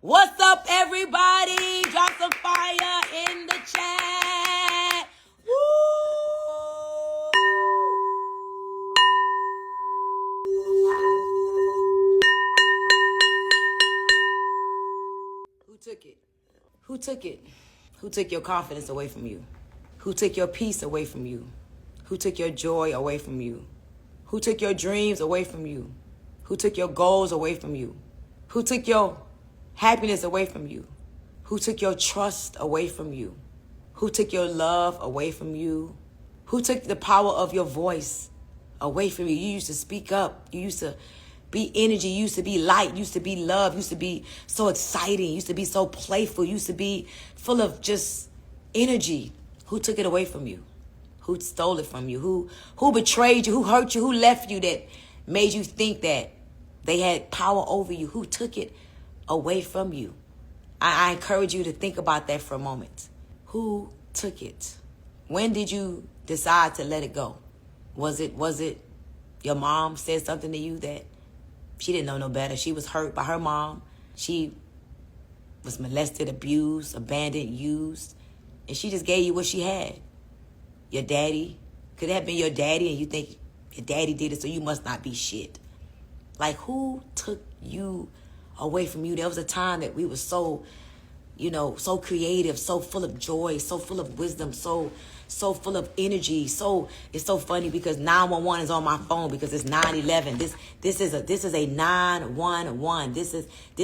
What's up, everybody? Drop some fire in the chat. Woo! Who took it? Who took it? Who took your confidence away from you? Who took your peace away from you? Who took your joy away from you? Who took your dreams away from you? Who took your goals away from you? Who took your happiness away from you? Who took your trust away from you? Who took your love away from you? Who took the power of your voice away from you? You used to speak up. You used to be energy. You used to be light. You used to be love. You used to be so exciting. You used to be so playful. You used to be full of just energy. Who took it away from you? Who stole it from you? Who betrayed you? Who hurt you? Who left you that made you think that they had power over you? Who took it away from you? I encourage you to think about that for a moment. Who took it? When did you decide to let it go? Was it your mom said something to you that she didn't know no better? She was hurt by her mom. She was molested, abused, abandoned, used, and she just gave you what she had. Your daddy. Could it have been your daddy and you think your daddy did it, so you must not be shit? Like, who took you away from you? There was a time that we were so, so creative, so full of joy, so full of wisdom, so full of energy. So it's so funny because 911 is on my phone because it's 9/11. This is a 911. This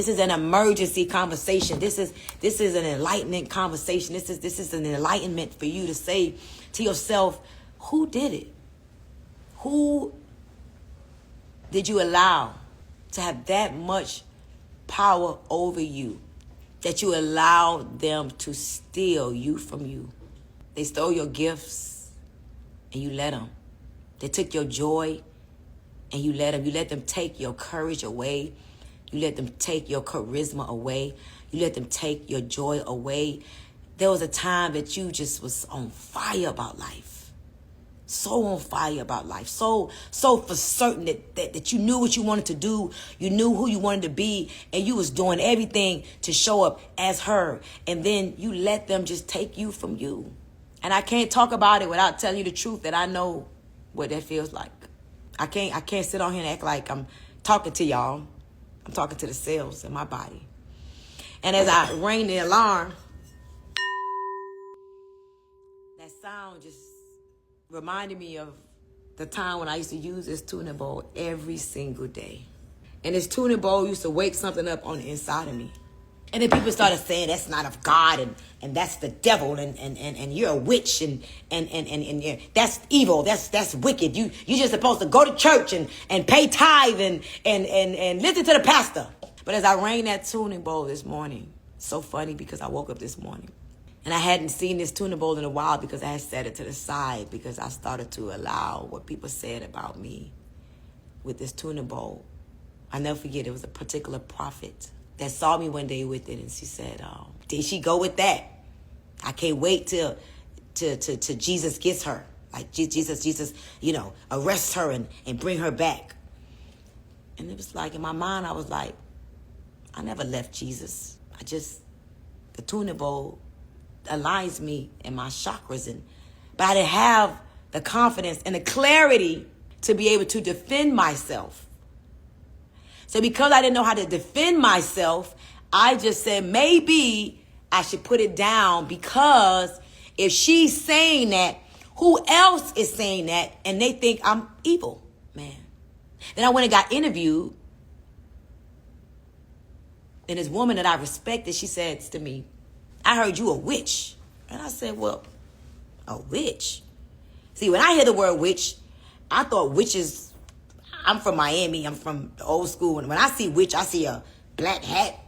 is an emergency conversation. This is an enlightenment conversation. This is an enlightenment for you to say to yourself, who did it? Who did you allow to have that much power over you that you allowed them to steal you from you? They stole your gifts and you let them. They took your joy and you let them. You let them take your courage away. You let them take your charisma away. You let them take your joy away. There was a time that you just was on fire about life. So on fire about life. So for certain that you knew what you wanted to do. You knew who you wanted to be. And you was doing everything to show up as her. And then you let them just take you from you. And I can't talk about it without telling you the truth that I know what that feels like. I can't sit on here and act like I'm talking to y'all. I'm talking to the cells in my body. And as I rang the alarm, that sound just reminded me of the time when I used to use this tuning bowl every single day. And this tuning bowl used to wake something up on the inside of me. And then people started saying that's not of God and that's the devil and you're a witch and that's evil, that's wicked. You just supposed to go to church and pay tithe and listen to the pastor. But as I rang that tuning bowl this morning, so funny because I woke up this morning and I hadn't seen this tuning bowl in a while because I had set it to the side because I started to allow what people said about me with this tuning bowl. I'll never forget, it was a particular prophet that saw me one day with it, and she said, did she go with that? I can't wait till Jesus gets her. Like Jesus, arrests her and bring her back. And it was like, in my mind, I was like, I never left Jesus. The tuning bowl aligns me in my chakras, but I didn't have the confidence and the clarity to be able to defend myself. So because I didn't know how to defend myself, I just said maybe I should put it down because if she's saying that, who else is saying that? And they think I'm evil, man. Then I went and got interviewed. And this woman that I respected, she said to me, I heard you a witch. And I said, well, a witch? See, when I hear the word witch, I thought witches. I'm from Miami. I'm from the old school. And when I see witch, I see a black hat,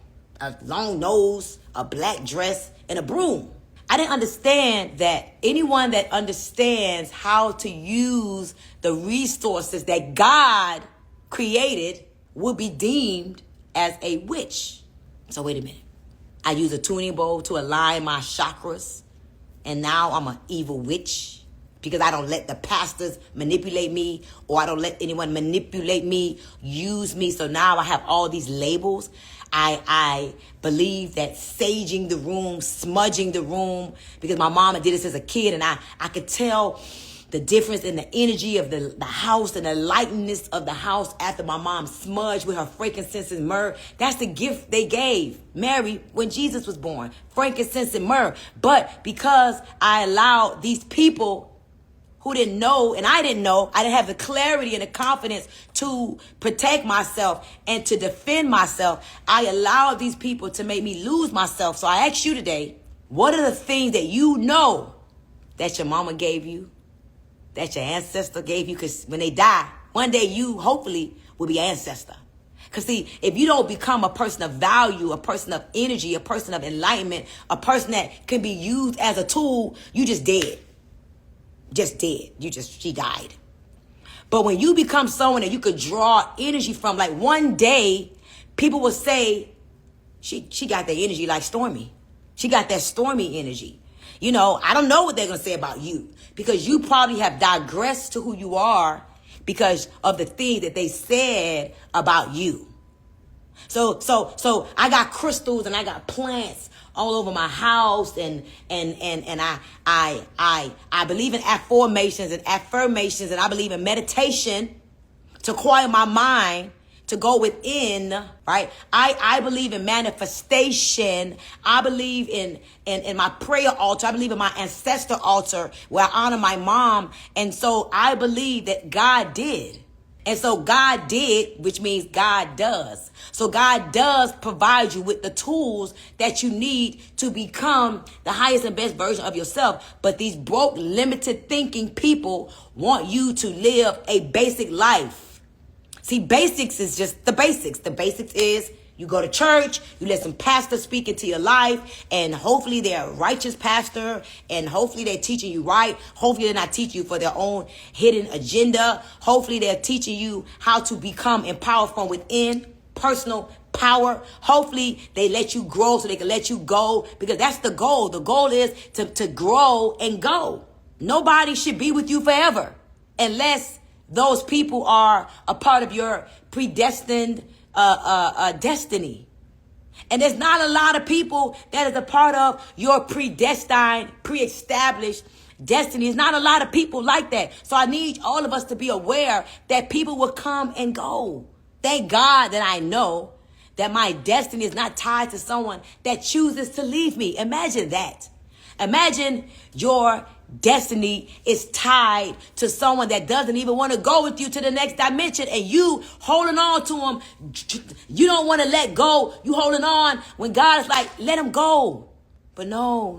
a long nose, a black dress, and a broom. I didn't understand that anyone that understands how to use the resources that God created would be deemed as a witch. So wait a minute. I use a tuning bowl to align my chakras, and now I'm an evil witch. because I don't let the pastors manipulate me, or I don't let anyone manipulate me, use me. So now I have all these labels. I believe that saging the room, smudging the room, because my mama did this as a kid, and I could tell the difference in the energy of the house and the lightness of the house after my mom smudged with her frankincense and myrrh. That's the gift they gave Mary when Jesus was born, frankincense and myrrh. But because I allowed these people who didn't know, and I didn't have the clarity and the confidence to protect myself and to defend myself, I allowed these people to make me lose myself. So I ask you today, what are the things that you know that your mama gave you, that your ancestor gave you? Because when they die, one day you hopefully will be an ancestor. Because see, if you don't become a person of value, a person of energy, a person of enlightenment, a person that can be used as a tool, you just dead. Just dead. She died. But when you become someone that you could draw energy from, like one day, people will say, she got that energy like Stormy. She got that Stormy energy. You know, I don't know what they're going to say about you, because you probably have digressed to who you are because of the things that they said about you. So I got crystals and I got plants all over my house, and I believe in affirmations and I believe in meditation to quiet my mind, to go within, right? I believe in manifestation. I believe in my prayer altar. I believe in my ancestor altar where I honor my mom. And so I believe that God did. And so God did, which means God does. So God does provide you with the tools that you need to become the highest and best version of yourself. But these broke, limited thinking people want you to live a basic life. See, basics is just the basics. The basics is you go to church, you let some pastor speak into your life, and hopefully they're a righteous pastor, and hopefully they're teaching you right. Hopefully they're not teaching you for their own hidden agenda. Hopefully they're teaching you how to become empowered from within, personal power. Hopefully they let you grow so they can let you go, because that's the goal. The goal is to grow and go. Nobody should be with you forever unless those people are a part of your predestined destiny. And there's not a lot of people that is a part of your predestined, pre-established destiny. There's not a lot of people like that. So I need all of us to be aware that people will come and go. Thank God that I know that my destiny is not tied to someone that chooses to leave me. Imagine that. Imagine your destiny is tied to someone that doesn't even want to go with you to the next dimension, and you holding on to them. You don't want to let go. You holding on when God is like, let him go. But no.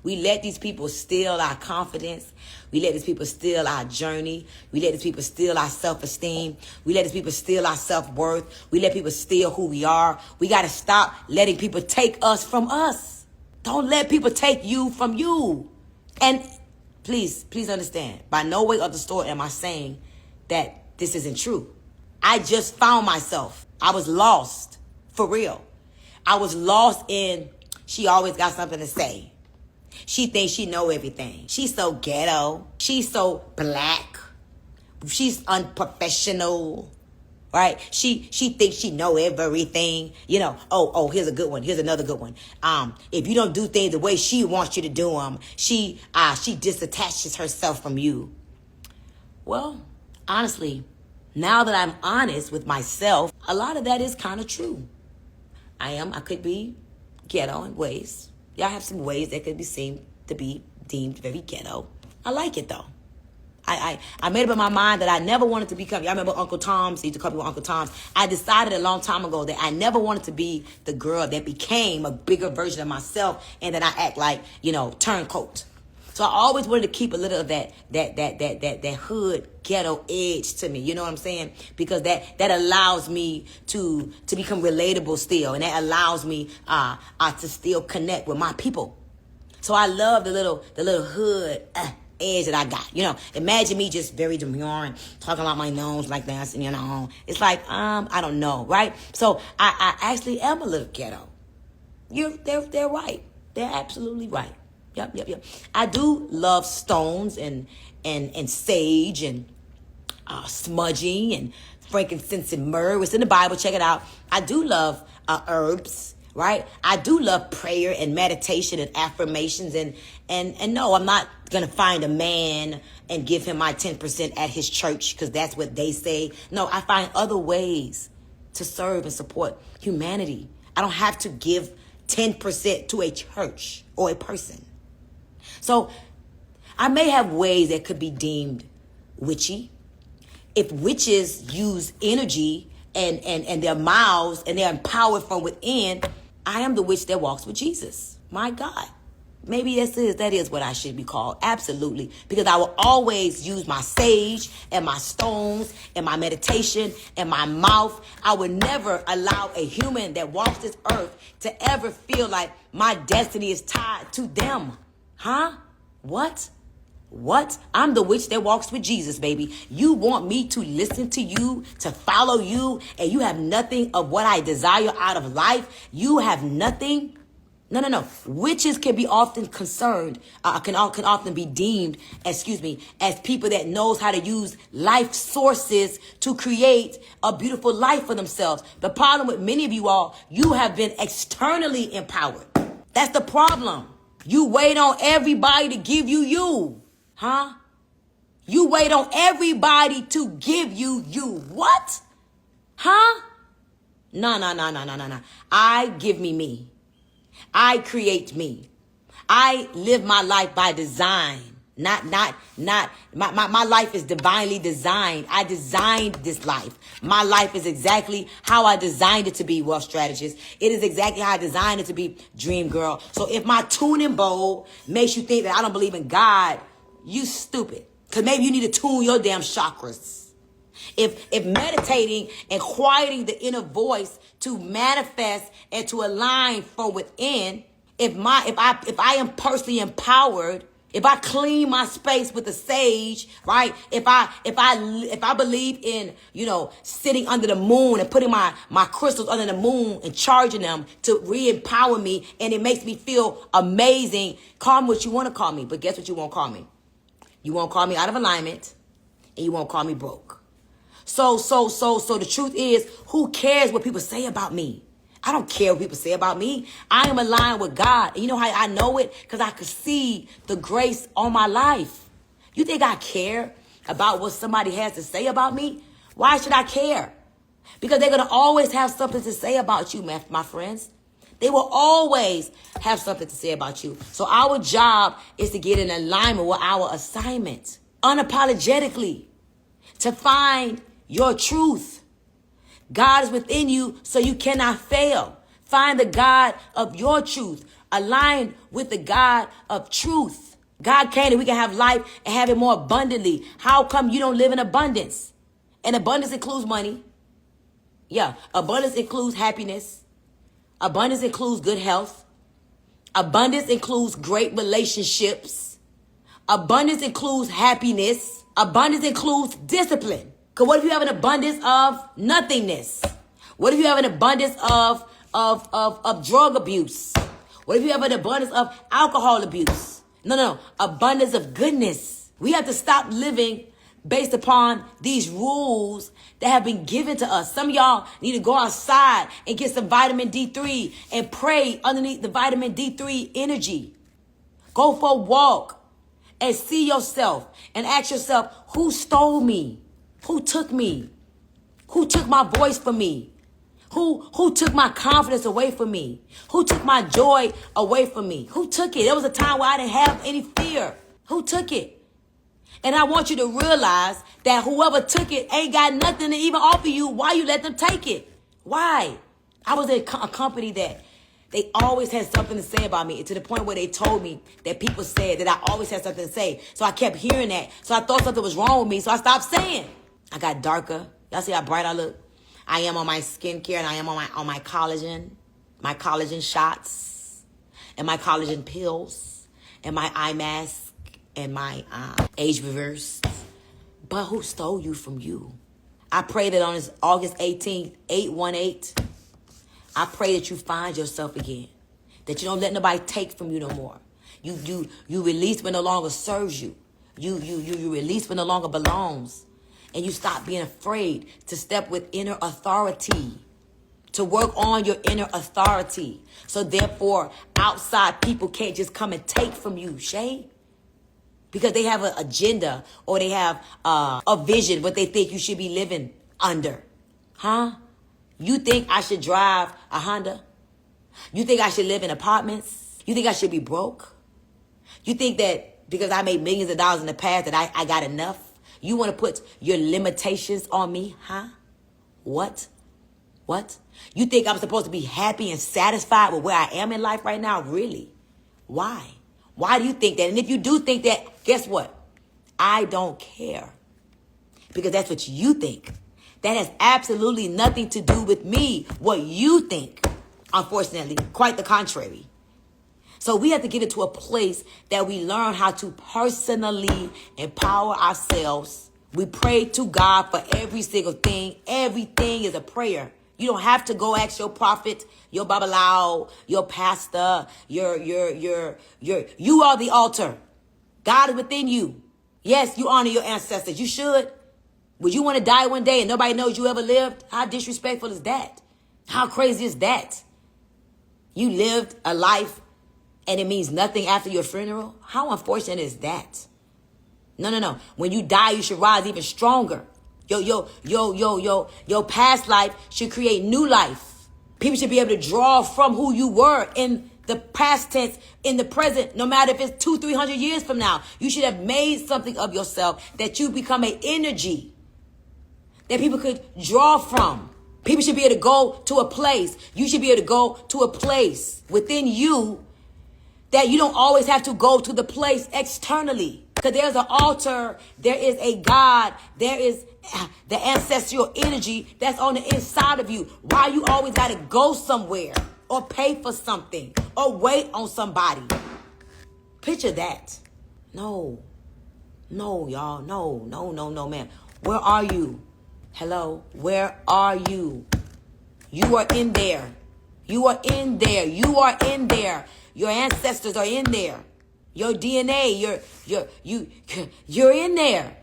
We let these people steal our confidence. We let these people steal our journey. We let these people steal our self-esteem. We let these people steal our self-worth. We let people steal who we are. We got to stop letting people take us from us. Don't let people take you from you. And please understand, by no way of the story am I saying that this isn't true. I just found myself. I was lost, for real. I was lost in, she always got something to say. She thinks she know everything. She's so ghetto. She's so black. She's unprofessional. Right? She thinks she know everything. You know, oh, here's a good one. Here's another good one. If you don't do things the way she wants you to do them, she disattaches herself from you. Well, honestly, now that I'm honest with myself, a lot of that is kind of true. I could be ghetto in ways. Yeah, I have some ways that could be seen to be deemed very ghetto. I like it though. I made up in my mind that I never wanted to become, y'all remember Uncle Tom's? He used to call me Uncle Tom's. I decided a long time ago that I never wanted to be the girl that became a bigger version of myself and then I act like, turncoat. So I always wanted to keep a little of that hood ghetto edge to me. You know what I'm saying? Because that allows me to become relatable still. And that allows me to still connect with my people. So I love the little hood edge that I got. Imagine me just very demure and talking about my nose like that, and it's like, I don't know, right? So I actually am a little ghetto. They're right. They're absolutely right. Yep. I do love stones and sage and smudging and frankincense and myrrh. It's in the Bible. Check it out. I do love herbs, right? I do love prayer and meditation and affirmations. And no, I'm not going to find a man and give him my 10% at his church because that's what they say. No, I find other ways to serve and support humanity. I don't have to give 10% to a church or a person. So I may have ways that could be deemed witchy. If witches use energy and their mouths and they're empowered from within, I am the witch that walks with Jesus. My God. Maybe that is what I should be called. Absolutely. Because I will always use my sage and my stones and my meditation and my mouth. I would never allow a human that walks this earth to ever feel like my destiny is tied to them. Huh? What? I'm the witch that walks with Jesus, baby. You want me to listen to you, to follow you, and you have nothing of what I desire out of life? You have nothing? No. Witches can be often concerned, can often be deemed, as people that knows how to use life sources to create a beautiful life for themselves. The problem with many of you all, you have been externally empowered. That's the problem. You wait on everybody to give you. Huh? You wait on everybody to give you. What? Huh? No. I give me. I create me. I live my life by design. Not my life is divinely designed. I designed this life. My life is exactly how I designed it to be, wealth strategist. It is exactly how I designed it to be, dream girl. So if my tuning bowl makes you think that I don't believe in God, you stupid. Because maybe you need to tune your damn chakras. If meditating and quieting the inner voice to manifest and to align from within, if I am personally empowered, if I clean my space with the sage, right? If I believe in, sitting under the moon and putting my crystals under the moon and charging them to re-empower me, and it makes me feel amazing, call me what you want to call me. But guess what you won't call me? You won't call me out of alignment, and you won't call me broke. So the truth is, who cares what people say about me? I don't care what people say about me. I am aligned with God. And you know how I know it? Because I could see the grace on my life. You think I care about what somebody has to say about me? Why should I care? Because they're going to always have something to say about you, my friends. They will always have something to say about you. So our job is to get in alignment with our assignment, unapologetically, to find your truth. God is within you, so you cannot fail. Find the God of your truth. Align with the God of truth. God came and we can have life and have it more abundantly. How come you don't live in abundance? And abundance includes money. Yeah, abundance includes happiness. Abundance includes good health. Abundance includes great relationships. Abundance includes happiness. Abundance includes discipline. Because what if you have an abundance of nothingness? What if you have an abundance of drug abuse? What if you have an abundance of alcohol abuse? No. Abundance of goodness. We have to stop living based upon these rules that have been given to us. Some of y'all need to go outside and get some vitamin D3 and pray underneath the vitamin D3 energy. Go for a walk and see yourself and ask yourself, who stole me? Who took me? Who took my voice from me? Who took my confidence away from me? Who took my joy away from me? Who took it? There was a time where I didn't have any fear. Who took it? And I want you to realize that whoever took it ain't got nothing to even offer you. Why you let them take it? Why? I was in a company that they always had something to say about me, to the point where they told me that people said that I always had something to say. So I kept hearing that. So I thought something was wrong with me. So I stopped saying. I got darker. Y'all see how bright I look? I am on my skincare, and I am on my collagen shots, and my collagen pills, and my eye mask, and my age reverse. But who stole you from you? I pray that on this August 18th, 818, I pray that you find yourself again. That you don't let nobody take from you no more. You release what no longer serves you. You release what no longer belongs. And you stop being afraid to step with inner authority, to work on your inner authority. So therefore, outside people can't just come and take from you, Shay. Because they have an agenda or they have a vision, what they think you should be living under. Huh? You think I should drive a Honda? You think I should live in apartments? You think I should be broke? You think that because I made millions of dollars in the past that I got enough? You want to put your limitations on me, huh? What? You think I'm supposed to be happy and satisfied with where I am in life right now? Really? Why? Why do you think that? And if you do think that, guess what? I don't care. Because that's what you think. That has absolutely nothing to do with me, what you think. Unfortunately, quite the contrary. So we have to get into a place that we learn how to personally empower ourselves. We pray to God for every single thing. Everything is a prayer. You don't have to go ask your prophet, your babalao, your pastor, you are the altar. God is within you. Yes, you honor your ancestors. You should. Would you want to die one day and nobody knows you ever lived? How disrespectful is that? How crazy is that? You lived a life and it means nothing after your funeral? How unfortunate is that? No. When you die, you should rise even stronger. Your past life should create new life. People should be able to draw from who you were in the past tense, in the present, no matter if it's 200-300 years from now. You should have made something of yourself that you become an energy that people could draw from. People should be able to go to a place. You should be able to go to a place within you that you don't always have to go to the place externally. Because there's an altar, there is a God, there is the ancestral energy that's on the inside of you. Why you always got to go somewhere or pay for something or wait on somebody? Picture that. No, y'all. No, man. Where are you? Hello? Where are you? You are in there. You are in there. You are in there. Your ancestors are in there. Your DNA, you're in there.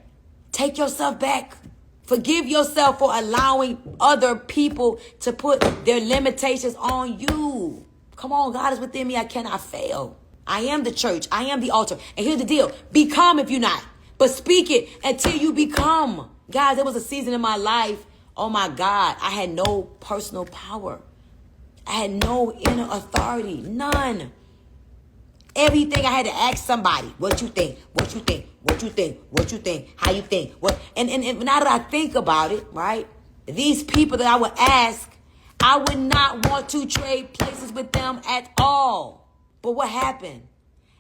Take yourself back. Forgive yourself for allowing other people to put their limitations on you. Come on, God is within me. I cannot fail. I am the church. I am the altar. And here's the deal. Become if you're not. But speak it until you become. Guys, there was a season in my life. Oh my God. I had no personal power. I had no inner authority. None. Everything I had to ask somebody. What you think? What you think? What you think? What you think? How you think? What? And now that I think about it, right? These people that I would ask, I would not want to trade places with them at all. But what happened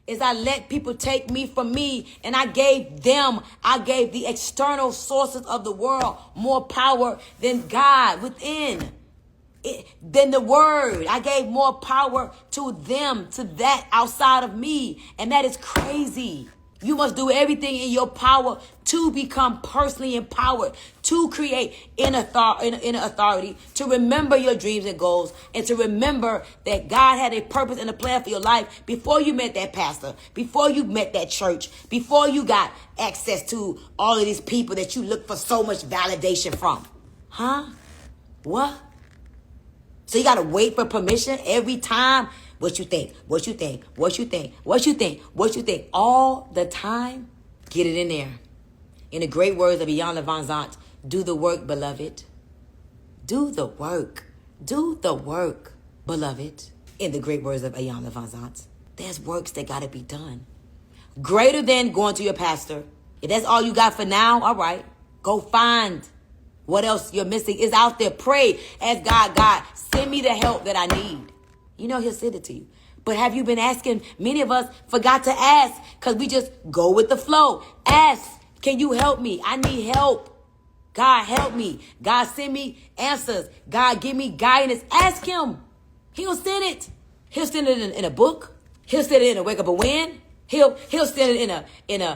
is I let people take me from me, and I gave the external sources of the world more power than God within. Than the word. I gave more power to them, to that outside of me. And that is crazy. You must do everything in your power to become personally empowered, to create inner authority, to remember your dreams and goals, and to remember that God had a purpose and a plan for your life before you met that pastor, before you met that church, before you got access to all of these people that you look for so much validation from. Huh? What? So you got to wait for permission every time. What you think? What you think? What you think? What you think? What you think? All the time. Get it in there. In the great words of Ian Van Zant, do the work, beloved. Do the work. Do the work, beloved. In the great words of Ian Van Zant, there's works that got to be done. Greater than going to your pastor. If that's all you got for now, all right. Go find what else you're missing is out there. Pray. Ask God, send me the help that I need. You know he'll send it to you. But have you been asking? Many of us forgot to ask because we just go with the flow. Ask, can you help me? I need help. God, help me. God, send me answers. God, give me guidance. Ask him. He'll send it. He'll send it in a book. He'll send it in a wake up a win. He'll send it in a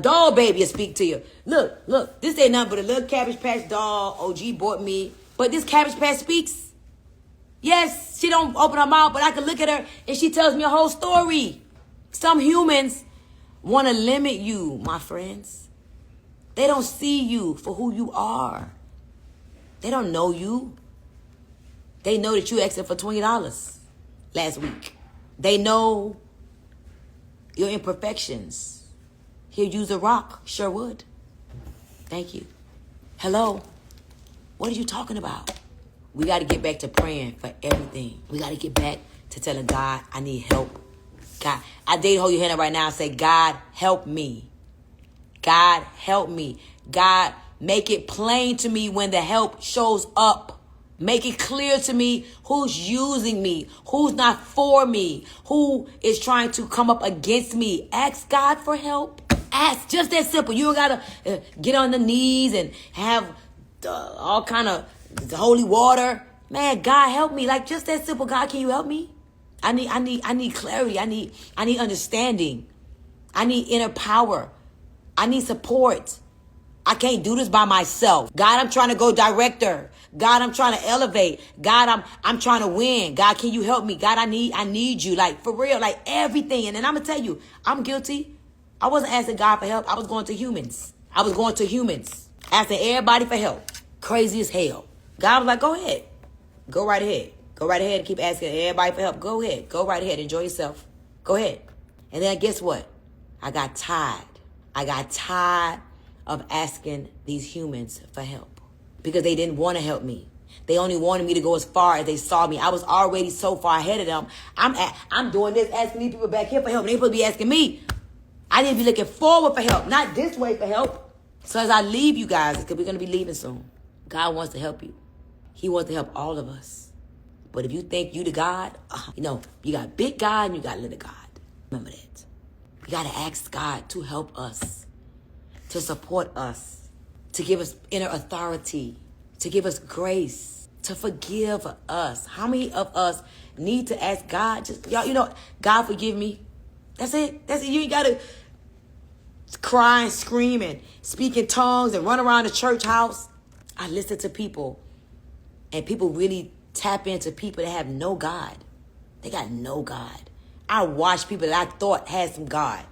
doll baby will speak to you. Look, this ain't nothing but a little Cabbage Patch doll OG bought me. But this Cabbage Patch speaks. Yes, she don't open her mouth, but I can look at her and she tells me a whole story. Some humans want to limit you, my friends. They don't see you for who you are. They don't know you. They know that you asked for $20 last week. They know your imperfections. He'll use a rock. Sure would. Thank you. Hello? What are you talking about? We got to get back to praying for everything. We got to get back to telling God, I need help. God, I dare you to hold your hand up right now and say, God, help me. God, help me. God, make it plain to me when the help shows up. Make it clear to me who's using me, who's not for me, who is trying to come up against me. Ask God for help. Ask, just that simple. You don't got to get on the knees and have all kind of holy water. Man, God, help me. Like, just that simple. God, can you help me? I need clarity. I need understanding. I need inner power. I need support. I can't do this by myself. God, I'm trying to go director. God, I'm trying to elevate. God, I'm trying to win. God, can you help me? God, I need you. Like, for real, like everything. And then I'm going to tell you, I'm guilty. I wasn't asking God for help. I was going to humans. Asking everybody for help. Crazy as hell. God was like, go ahead. Go right ahead. Go right ahead and keep asking everybody for help. Go ahead. Go right ahead. Enjoy yourself. Go ahead. And then guess what? I got tired. Of asking these humans for help because they didn't want to help me. They only wanted me to go as far as they saw me. I was already so far ahead of them. I'm doing this, asking these people back here for help. And they supposed to be asking me. I need to be looking forward for help, not this way for help. So as I leave you guys, because we're going to be leaving soon, God wants to help you. He wants to help all of us. But if you think you the God, you got big God and you got little God. Remember that. We got to ask God to help us, to support us, to give us inner authority, to give us grace, to forgive us. How many of us need to ask God, God forgive me? That's it. You ain't got to cry and scream and speak in tongues and run around the church house. I listen to people, and people really tap into people that have no God. They got no God. I watch people that I thought had some God.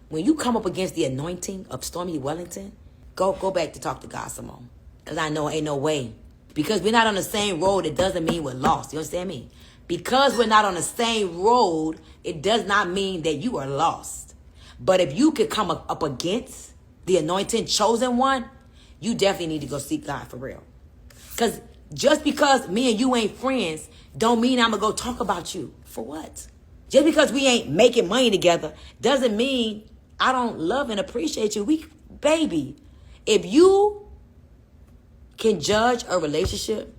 When you come up against the anointing of Stormy Wellington, go back to talk to God some more. Because I know ain't no way. Because we're not on the same road, it doesn't mean we're lost. You understand me? Because we're not on the same road, it does not mean that you are lost. But if you could come up against the anointed chosen one, you definitely need to go seek God for real. Because just because me and you ain't friends, don't mean I'm going to go talk about you. For what? Just because we ain't making money together doesn't mean I don't love and appreciate you. Baby, if you can judge a relationship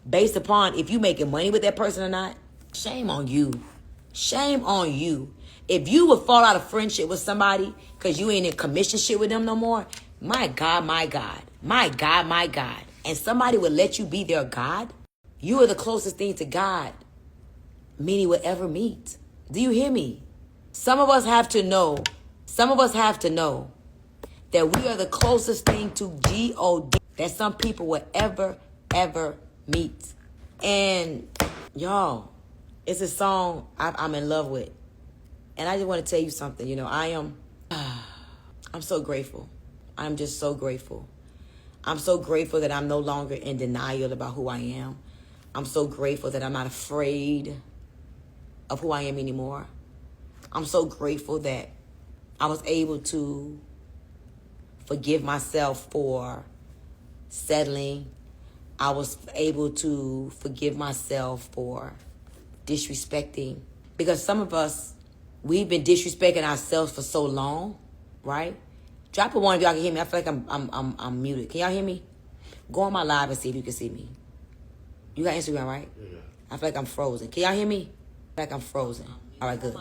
based upon if you making money with that person or not, shame on you. Shame on you. If you would fall out of friendship with somebody because you ain't in commission shit with them no more, my God, and somebody would let you be their God, you are the closest thing to God many will ever meet. Do you hear me? Some of us have to know that we are the closest thing to God that some people will ever meet. And y'all, it's a song I'm in love with. And I just want to tell you something. I'm so grateful. I'm just so grateful. I'm so grateful that I'm no longer in denial about who I am. I'm so grateful that I'm not afraid of who I am anymore. I'm so grateful that I was able to forgive myself for settling. I was able to forgive myself for disrespecting. Because some of us, we've been disrespecting ourselves for so long, right? Drop a one if y'all can hear me. I feel like I'm muted. Can y'all hear me? Go on my live and see if you can see me. You got Instagram, right? Yeah. I feel like I'm frozen. Can y'all hear me? I feel like I'm frozen. All right, good.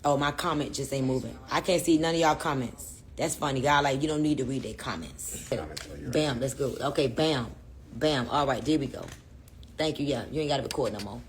Oh, my comment just ain't moving. I can't see none of y'all comments. That's funny, God. Like, you don't need to read their comments. Bam, let's go. Okay, bam. All right, there we go. Thank you. Yeah, you ain't got to record no more.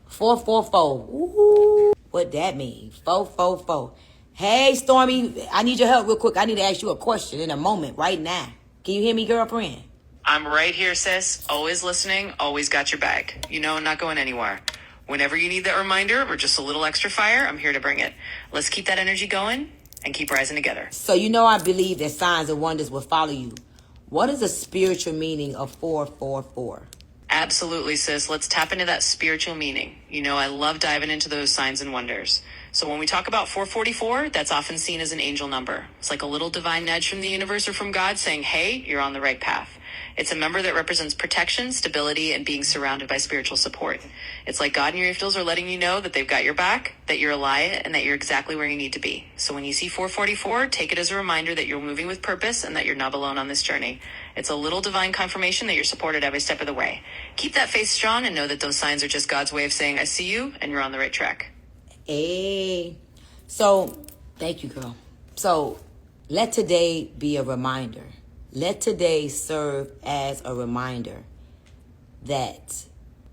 444. Ooh, what that mean? 444. Hey, Stormy, I need your help real quick. I need to ask you a question in a moment right now. Can you hear me, girlfriend? I'm right here, sis. Always listening, always got your back. You know, not going anywhere. Whenever you need that reminder or just a little extra fire, I'm here to bring it. Let's keep that energy going and keep rising together. So you know I believe that signs and wonders will follow you. What is the spiritual meaning of 444? Absolutely, sis. Let's tap into that spiritual meaning. You know, I love diving into those signs and wonders. So when we talk about 444, that's often seen as an angel number. It's like a little divine nudge from the universe or from God saying, hey, you're on the right path. It's a number that represents protection, stability, and being surrounded by spiritual support. It's like God and your angels are letting you know that they've got your back, that you're alive, and that you're exactly where you need to be. So when you see 444, take it as a reminder that you're moving with purpose and that you're not alone on this journey. It's a little divine confirmation that you're supported every step of the way. Keep that faith strong and know that those signs are just God's way of saying, I see you, and you're on the right track. Hey. So, thank you, girl. So, let today be a reminder. Let today serve as a reminder that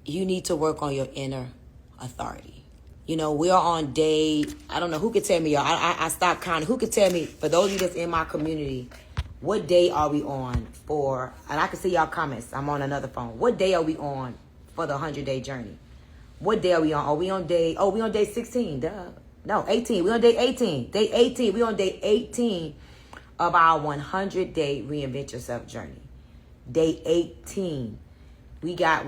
you need to work on your inner authority. You know, we're on day, I don't know, who could tell me, y'all? I stopped counting. Who could tell me, for those of you that's in my community, what day are we on for, and I can see y'all comments. I'm on another phone. What day are we on for the 100-day journey? What day are we on? Are we on day, we on day 16, duh. No, 18. We on day 18. Day 18. We on day 18 of our 100-day Reinvent Yourself journey. Day 18. We got,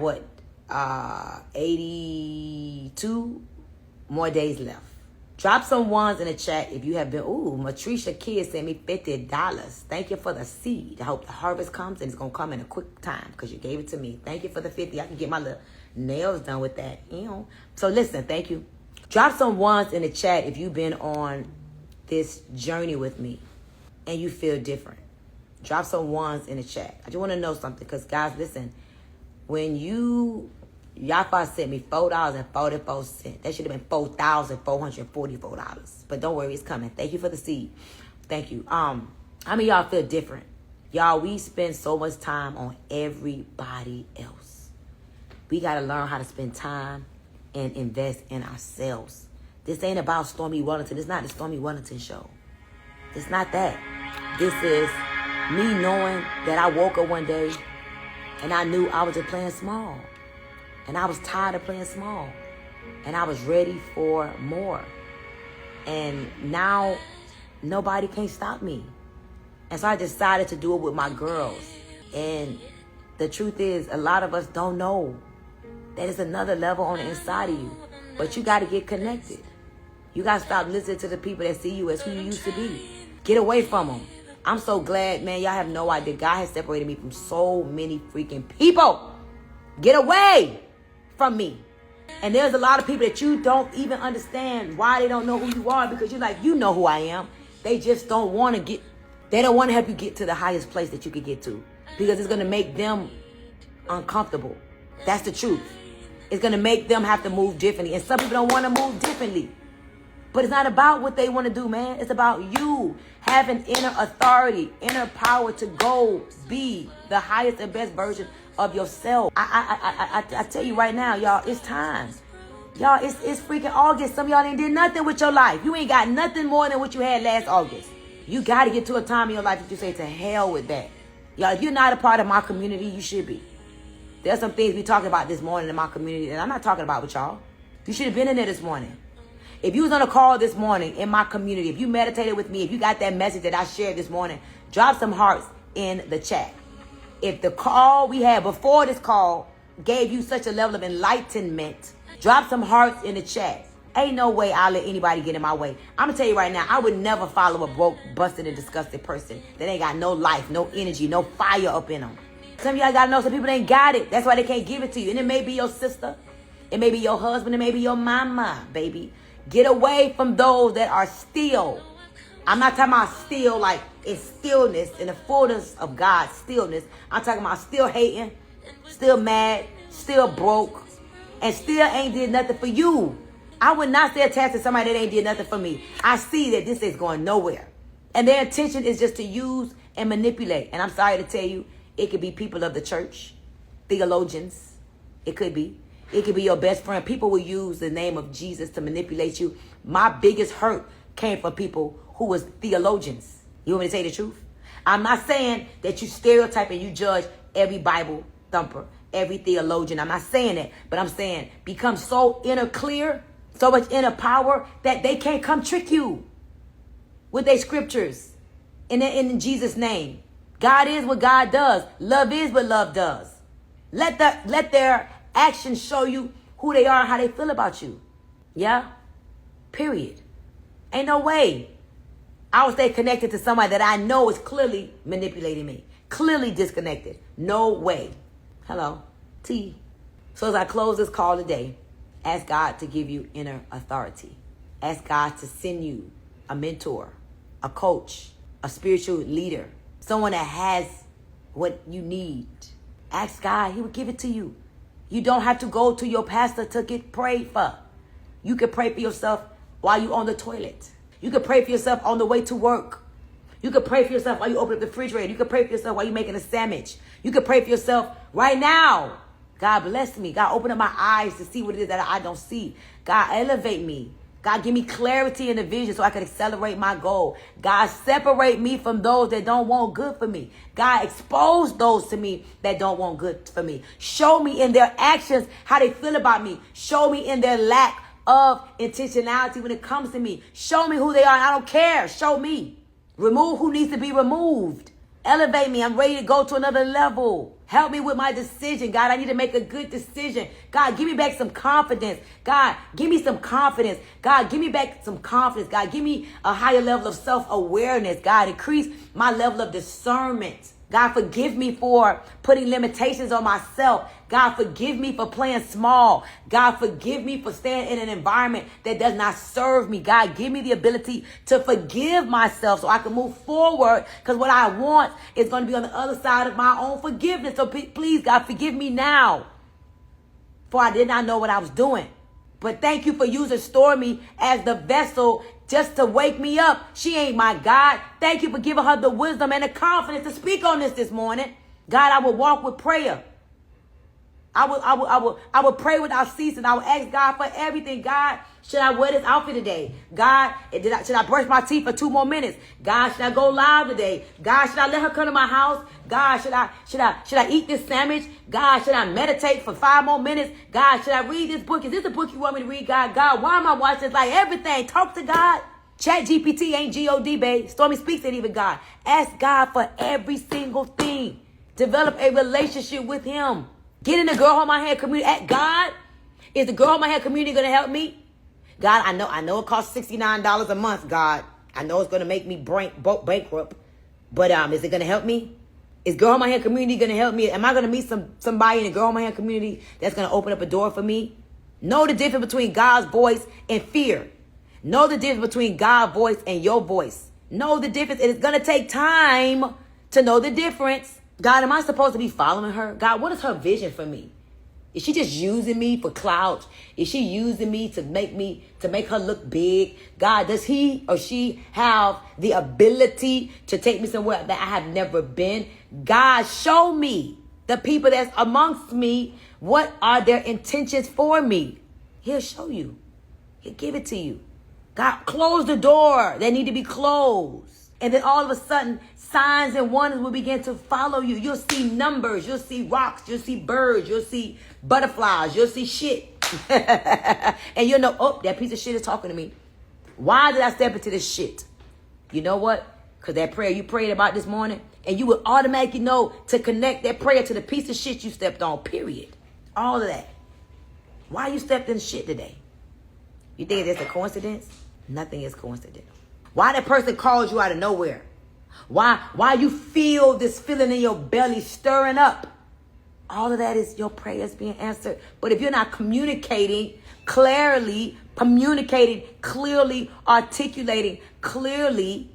82 more days left. Drop some ones in the chat if you have been. Ooh, Matricia Kidd sent me $50. Thank you for the seed. I hope the harvest comes, and it's going to come in a quick time because you gave it to me. Thank you for the 50. I can get my little nails done with that. So listen, thank you. Drop some ones in the chat if you've been on this journey with me and you feel different. Drop some ones in the chat. I just want to know something because, guys, listen. When Yafa sent me $4.44. That should have been $4,444. But don't worry, it's coming. Thank you for the seed. Thank you. How many of y'all feel different? Y'all, we spend so much time on everybody else. We got to learn how to spend time and invest in ourselves. This ain't about Stormy Wellington. It's not the Stormy Wellington show. It's not that. This is me knowing that I woke up one day and I knew I was just playing small. And I was tired of playing small. And I was ready for more. And now nobody can stop me. And so I decided to do it with my girls. And the truth is, a lot of us don't know that it's another level on the inside of you. But you got to get connected. You got to stop listening to the people that see you as who you used to be. Get away from them. I'm so glad, man. Y'all have no idea. God has separated me from so many freaking people. Get away from me. And there's a lot of people that you don't even understand why they don't know who you are, because you're like, you know who I am. They just don't want to get, they don't want to help you get to the highest place that you could get to, because it's going to make them uncomfortable. That's the truth. It's going to make them have to move differently. And some people don't want to move differently. But it's not about what they want to do, man. It's about you having inner authority, inner power to go be the highest and best version of yourself. I tell you right now, y'all, it's time. Y'all, it's freaking August. Some of y'all ain't did nothing with your life. You ain't got nothing more than what you had last August. You got to get to a time in your life that you say, to hell with that. Y'all, if you're not a part of my community, you should be. There's some things we talking about this morning in my community, and I'm not talking about with y'all. You should have been in there this morning. If you was on a call this morning in my community, if you meditated with me, if you got that message that I shared this morning, drop some hearts in the chat. If the call we had before this call gave you such a level of enlightenment, drop some hearts in the chat. Ain't no way I'll let anybody get in my way. I'm going to tell you right now, I would never follow a broke, busted, and disgusted person that ain't got no life, no energy, no fire up in them. Some of y'all got to know some people ain't got it. That's why they can't give it to you. And it may be your sister. It may be your husband. It may be your mama, baby. Get away from those that are still. I'm not talking about still like in stillness, in the fullness of God's stillness. I'm talking about still hating, still mad, still broke, and still ain't did nothing for you. I would not stay attached to somebody that ain't did nothing for me. I see that this is going nowhere. And their intention is just to use and manipulate. And I'm sorry to tell you, it could be people of the church, theologians. It could be. It could be your best friend. People will use the name of Jesus to manipulate you. My biggest hurt came from people who was theologians. You want me to tell you the truth? I'm not saying that you stereotype and you judge every Bible thumper, every theologian. I'm not saying that, but I'm saying become so inner clear, so much inner power that they can't come trick you with their scriptures. In Jesus' name. God is what God does. Love is what love does. Let their actions show you who they are and how they feel about you. Yeah? Period. Ain't no way I will stay connected to somebody that I know is clearly manipulating me. Clearly disconnected. No way. Hello. T. So as I close this call today, ask God to give you inner authority. Ask God to send you a mentor, a coach, a spiritual leader, someone that has what you need. Ask God, he will give it to you. You don't have to go to your pastor to get prayed for. You can pray for yourself while you're on the toilet. You can pray for yourself on the way to work. You can pray for yourself while you open up the refrigerator. You can pray for yourself while you're making a sandwich. You can pray for yourself right now. God bless me. God open up my eyes to see what it is that I don't see. God elevate me. God, give me clarity in the vision so I can accelerate my goal. God, separate me from those that don't want good for me. God, expose those to me that don't want good for me. Show me in their actions how they feel about me. Show me in their lack of intentionality when it comes to me. Show me who they are. I don't care. Show me. Remove who needs to be removed. Elevate me. I'm ready to go to another level. Help me with my decision. God, I need to make a good decision. God, give me back some confidence. God, give me some confidence. God, give me back some confidence. God, give me a higher level of self-awareness. God, increase my level of discernment. God, forgive me for putting limitations on myself. God, forgive me for playing small. God, forgive me for staying in an environment that does not serve me. God, give me the ability to forgive myself so I can move forward, because what I want is going to be on the other side of my own forgiveness. So please, God, forgive me now, for I did not know what I was doing. But thank you for using Stormy as the vessel just to wake me up. She ain't my God. Thank you for giving her the wisdom and the confidence to speak on this morning. God, I will walk with prayer. I will pray without ceasing. I will ask God for everything. God, should I wear this outfit today? God, should I brush my teeth for 2 more minutes? God, should I go live today? God, should I let her come to my house? God, should I eat this sandwich? God, should I meditate for 5 more minutes? God, should I read this book? Is this the book you want me to read? God, why am I watching this? Like everything. Talk to God. Chat GPT ain't God, babe. Stormy speaks ain't even God. Ask God for every single thing. Develop a relationship with him. Get in the Girl Hold My Hand community. At God, is the Girl Hold My Hand community going to help me? God, I know it costs $69 a month, God. I know it's going to make me bankrupt. But is it going to help me? Is Girl Hold My Hand community going to help me? Am I going to meet somebody in the Girl Hold My Hand community that's going to open up a door for me? Know the difference between God's voice and fear. Know the difference between God's voice and your voice. Know the difference. And it's going to take time to know the difference. God, am I supposed to be following her? God, what is her vision for me? Is she just using me for clout? Is she using me to make her look big? God, does he or she have the ability to take me somewhere that I have never been? God, show me the people that's amongst me. What are their intentions for me? He'll show you. He'll give it to you. God, close the door that need to be closed. And then all of a sudden, signs and wonders will begin to follow you. You'll see numbers. You'll see rocks. You'll see birds. You'll see butterflies. You'll see shit. And you'll know, oh, that piece of shit is talking to me. Why did I step into this shit? You know what? Because that prayer you prayed about this morning, and you would automatically know to connect that prayer to the piece of shit you stepped on, period. All of that. Why you stepped in shit today? You think it's a coincidence? Nothing is coincidental. Why that person calls you out of nowhere? Why you feel this feeling in your belly stirring up? All of that is your prayers being answered. But if you're not communicating clearly, articulating clearly,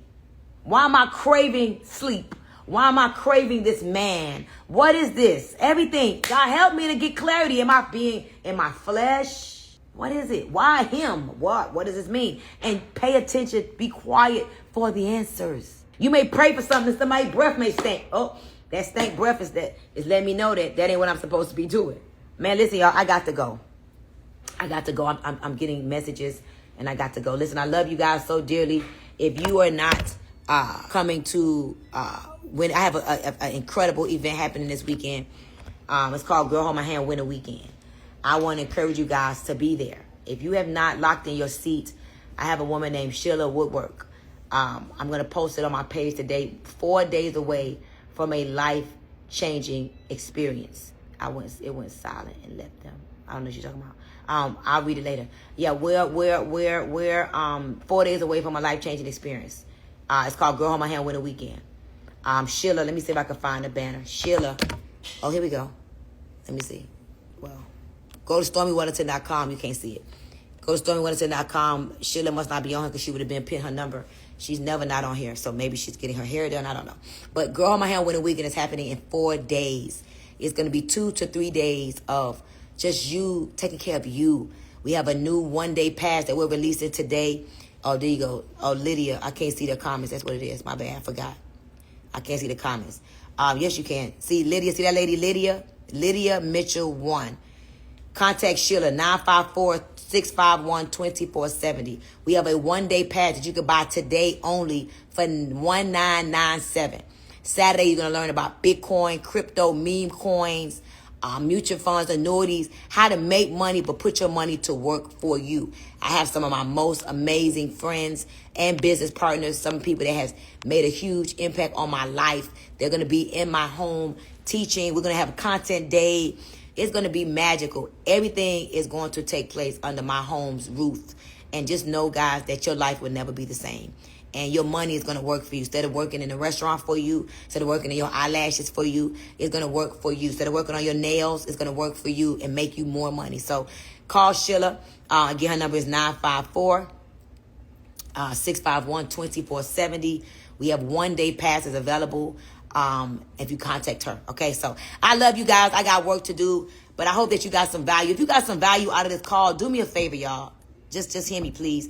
why am I craving sleep? Why am I craving this man? What is this? Everything. God, help me to get clarity. Am I being in my flesh? What is it? Why him? What does this mean? And pay attention. Be quiet for the answers. You may pray for something. Somebody's breath may stink. Oh, that stank breath is letting me know that ain't what I'm supposed to be doing. Man, listen, y'all. I got to go. I'm getting messages, and I got to go. Listen, I love you guys so dearly. If you are not coming to when I have an incredible event happening this weekend. It's called Girl Hold My Hand Winter Weekend. I want to encourage you guys to be there. If you have not locked in your seat, I have a woman named Sheila Woodwork. I'm going to post it on my page today. 4 days away from a life-changing experience. It went silent and left them. I don't know what you're talking about. I'll read it later. Yeah, we're 4 days away from a life-changing experience. It's called Girl Hold My Hand Winter Weekend. Sheila, let me see if I can find the banner. Sheila. Oh, here we go. Let me see. Well, go to StormyWellington.com. You can't see it. Go to StormyWellington.com. Sheila must not be on here because she would have been pinned her number. She's never not on here, so maybe she's getting her hair done. I don't know. But Girl Hold My Hand Winter Weekend is happening in 4 days. It's going to be 2 to 3 days of just you taking care of you. We have a new 1-day pass that we're releasing today. Oh, there you go. Oh, Lydia. I can't see the comments. That's what it is. My bad. I forgot. I can't see the comments. Yes, you can. See Lydia. See that lady, Lydia? Lydia Mitchell 1. Contact Sheila, 954-651-2470. We have a 1-day pass that you can buy today only for $1997. Saturday, you're going to learn about Bitcoin, crypto, meme coins, mutual funds, annuities, how to make money but put your money to work for you. I have some of my most amazing friends and business partners, some people that has made a huge impact on my life. They're going to be in my home teaching. We're going to have a content day. It's going to be magical. Everything is going to take place under my home's roof. And just know, guys, that your life will never be the same. And your money is going to work for you. Instead of working in a restaurant for you, instead of working in your eyelashes for you, it's going to work for you. Instead of working on your nails, it's going to work for you and make you more money. So call Sheila. Again, her number is 954-651-2470. We have 1-day passes available if you contact her. Okay, so I love you guys. I got work to do, but I hope that you got some value. If you got some value out of this call, do me a favor, y'all. Just hear me, please.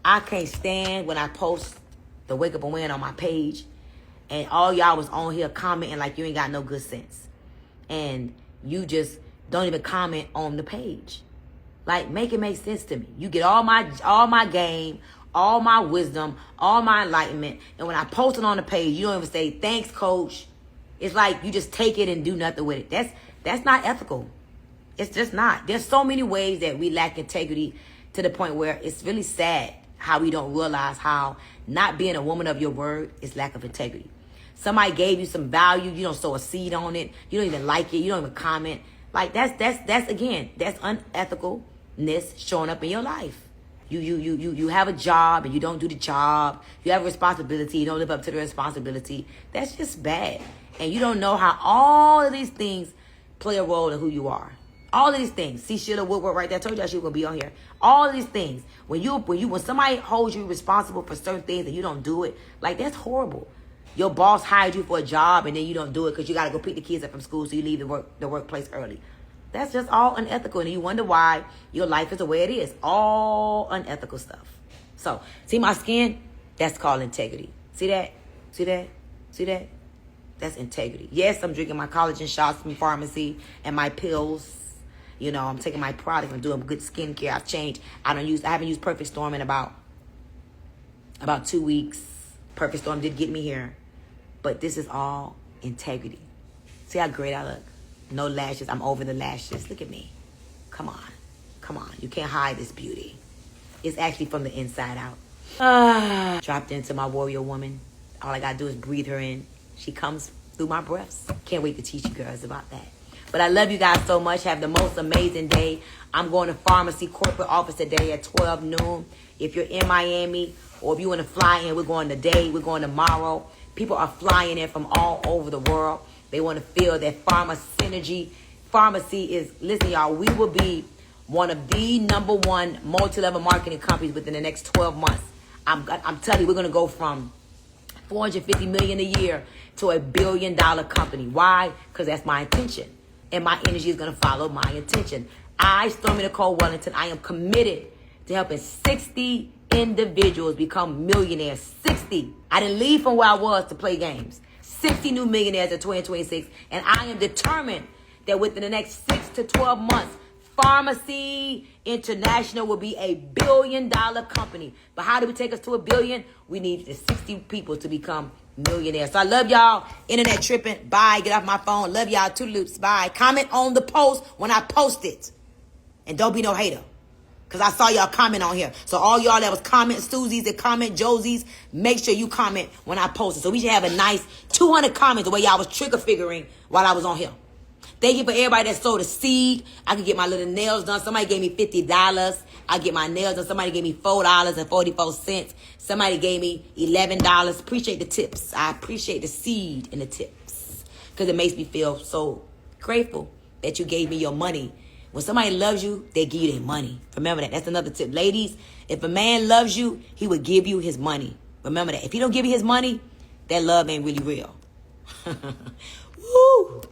I can't stand when I post the Wake Up and Win on my page, and all y'all was on here commenting like you ain't got no good sense. And you just don't even comment on the page. Like, make it make sense to me. You get all my game, all my wisdom, all my enlightenment, and when I post it on the page, you don't even say, thanks, coach. It's like you just take it and do nothing with it. That's not ethical. It's just not. There's so many ways that we lack integrity to the point where it's really sad how we don't realize how not being a woman of your word is lack of integrity. Somebody gave you some value, you don't sow a seed on it, you don't even like it, you don't even comment. Like that's unethicalness showing up in your life. You have a job and you don't do the job. You have a responsibility, you don't live up to the responsibility. That's just bad. And you don't know how all of these things play a role in who you are. All of these things. See Sheila Woodward right there. I told y'all she was gonna be on here. All of these things. When somebody holds you responsible for certain things and you don't do it, like that's horrible. Your boss hired you for a job and then you don't do it because you gotta go pick the kids up from school, so you leave the workplace early. That's just all unethical, and you wonder why your life is the way it is. All unethical stuff. So, see my skin? That's called integrity. See that? See that? See that? That's integrity. Yes, I'm drinking my collagen shots from pharmacy and my pills. You know, I'm taking my product. I'm doing good skincare. I've changed. I haven't used Perfect Storm in about 2 weeks. Perfect Storm did get me here. But this is all integrity. See how great I look? No lashes. I'm over the lashes. Look at me. Come on. Come on. You can't hide this beauty. It's actually from the inside out. Dropped into my warrior woman. All I got to do is breathe her in. She comes through my breaths. Can't wait to teach you girls about that. But I love you guys so much. Have the most amazing day. I'm going to pharmacy corporate office today at 12 noon. If you're in Miami or if you want to fly in, we're going today. We're going tomorrow. People are flying in from all over the world. They want to feel that pharma synergy. Pharmacy is, listen, y'all, we will be one of the #1 multi-level marketing companies within the next 12 months. I'm telling you, we're going to go from $450 million a year to $1 billion company. Why? Because that's my intention. And my energy is going to follow my intention. I, Stormy Nicole Wellington, I am committed to helping 60 individuals become millionaires. 60. I didn't leave from where I was to play games. 60 new millionaires in 2026. And I am determined that within the next 6 to 12 months, Pharmacy International will be $1 billion company. But how do we take us to $1 billion? We need the 60 people to become millionaire. So I love y'all. Internet tripping. Bye. Get off my phone. Love y'all. Two loops. Bye. Comment on the post when I post it. And don't be no hater. Because I saw y'all comment on here. So all y'all that was comment, Susie's that comment, Josie's, make sure you comment when I post it. So we should have a nice 200 comments the way y'all was trigger figuring while I was on here. Thank you for everybody that sold a seed. I can get my little nails done. Somebody gave me $50. I get my nails done. Somebody gave me $4.44. Somebody gave me $11. Appreciate the tips. I appreciate the seed and the tips. Because it makes me feel so grateful that you gave me your money. When somebody loves you, they give you their money. Remember that. That's another tip. Ladies, if a man loves you, he would give you his money. Remember that. If he don't give you his money, that love ain't really real. Woo!